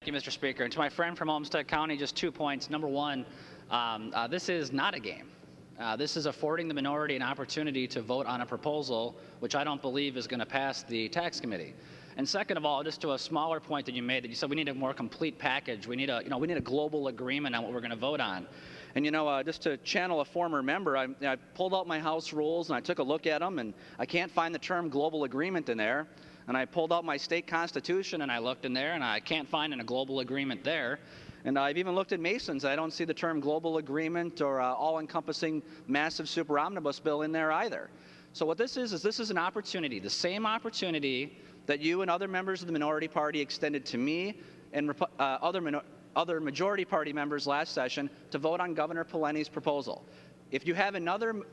you, Mr. Speaker. And to my friend from Olmsted County, just 2 points. Number one, this is not a game. This is affording the minority an opportunity to vote on a proposal which I don't believe is going to pass the tax committee. And second of all, just to a smaller point that you made, that you said we need a more complete package. We need a global agreement on what we're going to vote on. And just to channel a former member, I pulled out my House rules and I took a look at them, and I can't find the term global agreement in there. And I pulled out my state constitution and I looked in there, and I can't find a global agreement there. And I've even looked at Mason's. I don't see the term global agreement or all-encompassing massive super omnibus bill in there either. So what this is an opportunity, the same opportunity that you and other members of the minority party extended to me and other majority party members last session to vote on Governor Pawlenty's proposal. If you have another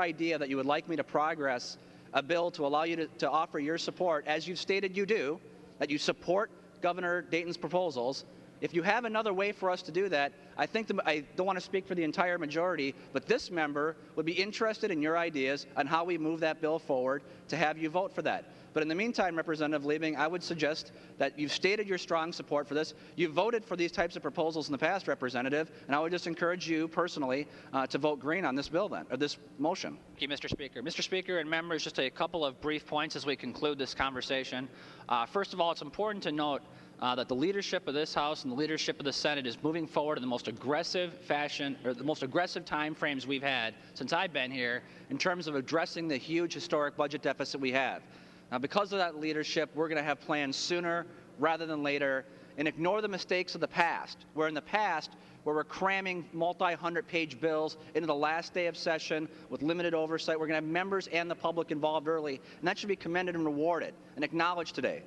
idea that you would like me to progress a bill to allow you to offer your support, as you've stated you do, that you support Governor Dayton's proposals, if you have another way for us to do that, I don't want to speak for the entire majority, but this member would be interested in your ideas on how we move that bill forward to have you vote for that. But in the meantime, Representative Liebing, I would suggest that you've stated your strong support for this. You've voted for these types of proposals in the past, Representative, and I would just encourage you personally to vote green on this bill then, or this motion. Thank you, Mr. Speaker. Mr. Speaker and members, just a couple of brief points as we conclude this conversation. First of all, it's important to note that the leadership of this House and the leadership of the Senate is moving forward in the most aggressive fashion, or the most aggressive time frames we've had since I've been here in terms of addressing the huge historic budget deficit we have. Now, because of that leadership, we're going to have plans sooner rather than later, and ignore the mistakes of the past, where in the past, where we're cramming multi-hundred-page bills into the last day of session with limited oversight. We're going to have members and the public involved early, and that should be commended and rewarded and acknowledged today.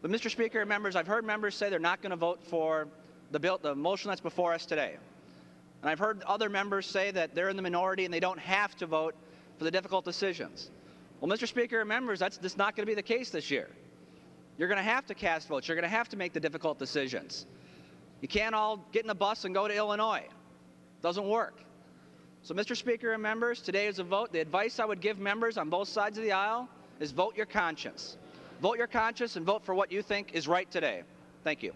But, Mr. Speaker and members, I've heard members say they're not going to vote for the motion that's before us today. And I've heard other members say that they're in the minority and they don't have to vote for the difficult decisions. Well, Mr. Speaker and members, that's not going to be the case this year. You're going to have to cast votes. You're going to have to make the difficult decisions. You can't all get in a bus and go to Illinois. It doesn't work. So, Mr. Speaker and members, today is a vote. The advice I would give members on both sides of the aisle is vote your conscience. Vote your conscience and vote for what you think is right today. Thank you.